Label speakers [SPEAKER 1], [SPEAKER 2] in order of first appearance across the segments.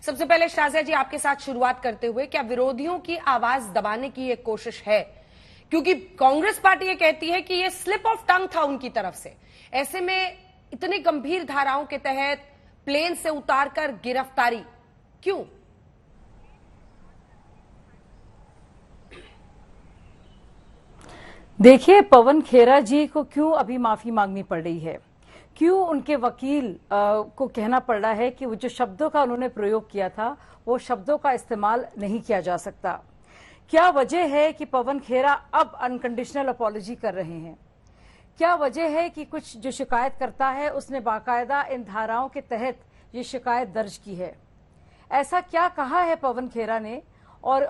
[SPEAKER 1] सबसे पहले शाजिया जी आपके साथ शुरुआत करते हुए, क्या विरोधियों की आवाज दबाने की एक कोशिश है? क्योंकि कांग्रेस पार्टी ये कहती है कि ये स्लिप ऑफ टंग था उनकी तरफ से। ऐसे में इतनी गंभीर धाराओं के तहत प्लेन से उतारकर गिरफ्तारी क्यों?
[SPEAKER 2] देखिए, पवन खेरा जी को क्यों अभी माफी मांगनी पड़ रही है, क्यों उनके वकील को कहना पड़ रहा है कि वो जो शब्दों का उन्होंने प्रयोग किया था वो शब्दों का इस्तेमाल नहीं किया जा सकता? क्या वजह है कि पवन खेरा अब अनकंडीशनल अपॉलॉजी कर रहे हैं? क्या वजह है कि कुछ जो शिकायत करता है उसने बाकायदा इन धाराओं के तहत ये शिकायत दर्ज की है? ऐसा क्या कहा है पवन खेरा ने और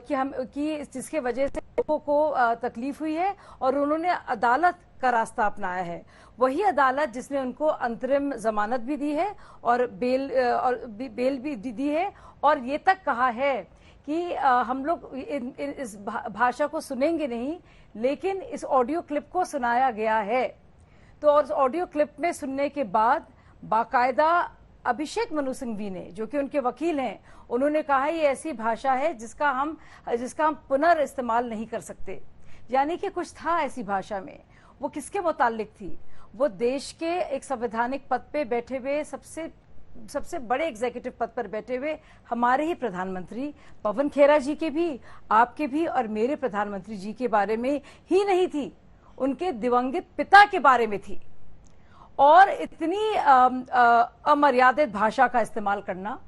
[SPEAKER 2] कि जिसके वजह से लोगों को तकलीफ हुई है और उन्होंने अदालत का रास्ता अपनाया है? वही अदालत जिसने उनको अंतरिम जमानत भी दी है और बेल भी दी है, और ये तक कहा है कि हम लोग इस भाषा को सुनेंगे नहीं, लेकिन इस ऑडियो क्लिप को सुनाया गया है। तो और ऑडियो क्लिप में सुनने के बाद बाकायदा अभिषेक मनु सिंघवी ने, जो कि उनके वकील हैं, उन्होंने कहा ये ऐसी भाषा है जिसका हम पुनर्इस्तेमाल नहीं कर सकते। यानी कि कुछ था ऐसी भाषा में। वो किसके मुतालिक थी? वो देश के एक संवैधानिक पद पे बैठे हुए सबसे बड़े एग्जीक्यूटिव पद पर बैठे हुए हमारे ही प्रधानमंत्री पवन खेरा जी के भी, आपके भी और मेरे प्रधानमंत्री जी के बारे में ही नहीं थी, उनके दिवंगत पिता के बारे में थी। और इतनी अमर्यादित भाषा का इस्तेमाल करना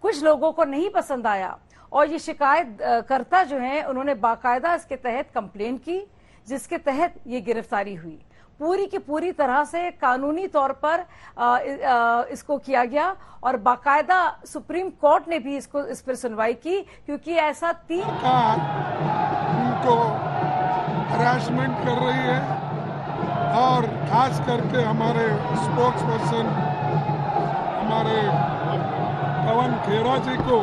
[SPEAKER 2] कुछ लोगों को नहीं पसंद आया, और ये शिकायत कर्ता जो हैं उन्होंने बाकायदा इसके तहत कंप्लेंट की, जिसके तहत ये गिरफ्तारी हुई। पूरी की पूरी तरह से कानूनी तौर पर इसको किया गया, और बाकायदा सुप्रीम कोर्ट ने भी इस पर सुनवाई की, क्योंकि ऐसा
[SPEAKER 3] उनको हरासमेंट कर रही है, और खास करके हमारे स्पोक्स पर्सन हमारे पवन खेरा जी को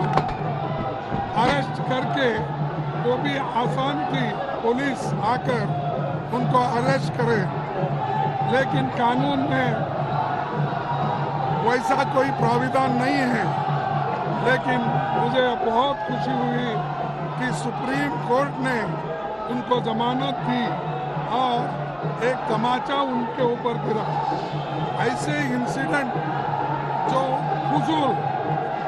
[SPEAKER 3] अरेस्ट करके, वो भी आसान थी पुलिस आकर उनको अरेस्ट करे, लेकिन कानून में वैसा कोई प्राविधान नहीं है। लेकिन मुझे बहुत खुशी हुई कि सुप्रीम कोर्ट ने उनको जमानत दी और एक तमाचा उनके ऊपर गिरा। ऐसे इंसिडेंट जो फुजूल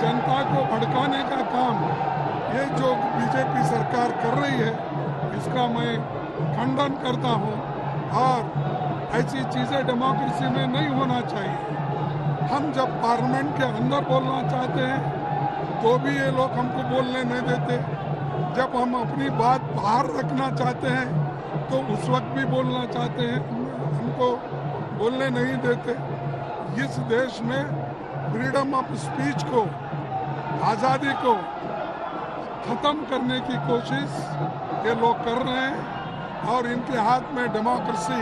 [SPEAKER 3] जनता को भड़काने का काम ये जो बीजेपी सरकार कर रही है, इसका मैं खंडन करता हूँ, और ऐसी चीज़ें डेमोक्रेसी में नहीं होना चाहिए। हम जब पार्लियामेंट के अंदर बोलना चाहते हैं तो भी ये लोग हमको बोलने नहीं देते, जब हम अपनी बात बाहर रखना चाहते हैं तो उस वक्त भी बोलना चाहते हैं, हमको बोलने नहीं देते। इस देश में फ्रीडम ऑफ स्पीच को, आज़ादी को ख़त्म करने की कोशिश ये लोग कर रहे हैं, और इनके हाथ में डेमोक्रेसी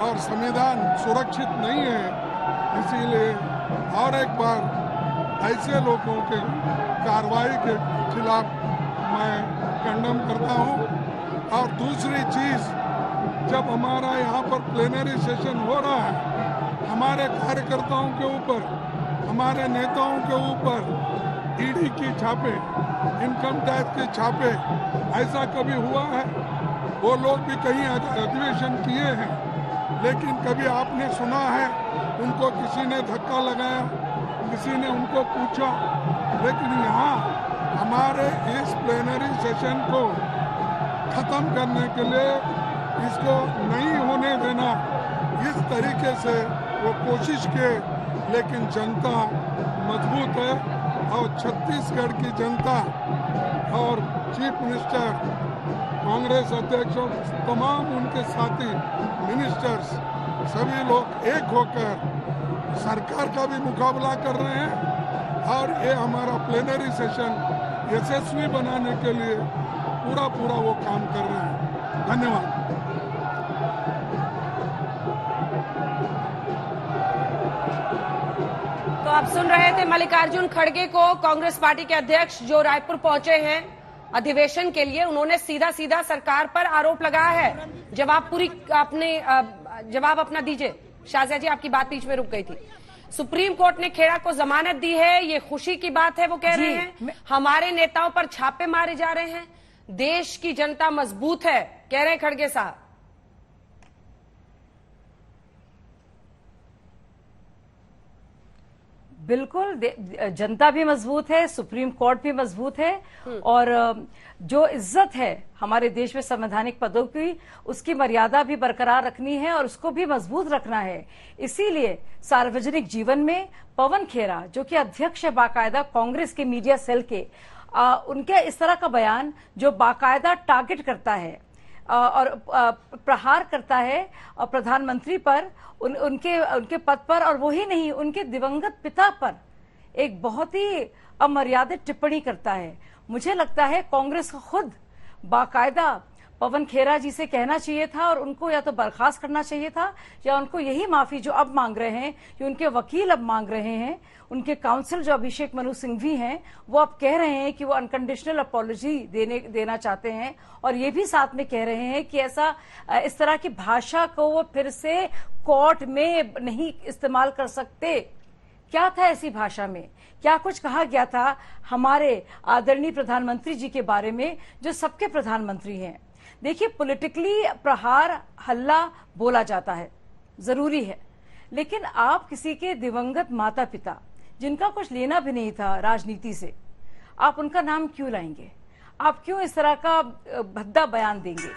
[SPEAKER 3] और संविधान सुरक्षित नहीं है। इसीलिए और एक बार ऐसे लोगों के कार्रवाई के खिलाफ मैं कंडम करता हूँ। और दूसरी चीज़, जब हमारा यहाँ पर प्लेनरी सेशन हो रहा है, हमारे कार्यकर्ताओं के ऊपर, हमारे नेताओं के ऊपर ईडी की छापे, इनकम टैक्स के छापे, ऐसा कभी हुआ है? वो लोग भी कहीं अधिवेशन किए हैं, लेकिन कभी आपने सुना है उनको किसी ने धक्का लगाया, किसी ने उनको पूछा? लेकिन यहाँ हमारे इस प्लेनरी सेशन को खत्म करने के लिए, इसको नहीं होने देना, इस तरीके से वो कोशिश किए, लेकिन जनता मजबूत है, और छत्तीसगढ़ की जनता और चीफ मिनिस्टर, कांग्रेस अध्यक्ष और तमाम उनके साथी मिनिस्टर्स, सभी लोग एक होकर सरकार का भी मुकाबला कर रहे हैं, और ये हमारा प्लेनरी सेशन यशस्वी बनाने के लिए पूरा वो काम कर रहे हैं। धन्यवाद।
[SPEAKER 1] तो आप सुन रहे थे मल्लिकार्जुन खड़गे को, कांग्रेस पार्टी के अध्यक्ष, जो रायपुर पहुंचे हैं अधिवेशन के लिए। उन्होंने सीधा सरकार पर आरोप लगाया है। जवाब अपना दीजिए। शाजिया जी, आपकी बात बीच में रुक गई थी। सुप्रीम कोर्ट ने खेरा को जमानत दी है, ये खुशी की बात है। वो कह रहे हैं हमारे नेताओं पर छापे मारे जा रहे हैं, देश की जनता मजबूत है, कह रहे हैं खड़गे साहब।
[SPEAKER 2] बिल्कुल, जनता भी मजबूत है, सुप्रीम कोर्ट भी मजबूत है, और जो इज्जत है हमारे देश में संवैधानिक पदों की, उसकी मर्यादा भी बरकरार रखनी है और उसको भी मजबूत रखना है। इसीलिए सार्वजनिक जीवन में पवन खेरा, जो कि अध्यक्ष है बाकायदा कांग्रेस के मीडिया सेल के, उनके इस तरह का बयान जो बाकायदा टारगेट करता है और प्रहार करता है और प्रधानमंत्री पर, उनके पद पर, और वही नहीं उनके दिवंगत पिता पर एक बहुत ही अमर्यादित टिप्पणी करता है। मुझे लगता है कांग्रेस को खुद बाकायदा पवन खेरा जी से कहना चाहिए था और उनको या तो बर्खास्त करना चाहिए था, या उनको यही माफी जो अब मांग रहे हैं, जो उनके वकील अब मांग रहे हैं, उनके काउंसिल जो अभिषेक मनु सिंघवी हैं, वो अब कह रहे हैं कि वो अनकंडीशनल अपॉलॉजी देना चाहते हैं, और ये भी साथ में कह रहे हैं कि इस तरह की भाषा को वो फिर से कोर्ट में नहीं इस्तेमाल कर सकते। क्या था ऐसी भाषा में? क्या कुछ कहा गया था हमारे आदरणीय प्रधानमंत्री जी के बारे में, जो सबके प्रधानमंत्री हैं? देखिए, पॉलिटिकली प्रहार, हल्ला बोला जाता है, जरूरी है, लेकिन आप किसी के दिवंगत माता पिता, जिनका कुछ लेना भी नहीं था राजनीति से, आप उनका नाम क्यों लाएंगे? आप क्यों इस तरह का भद्दा बयान देंगे?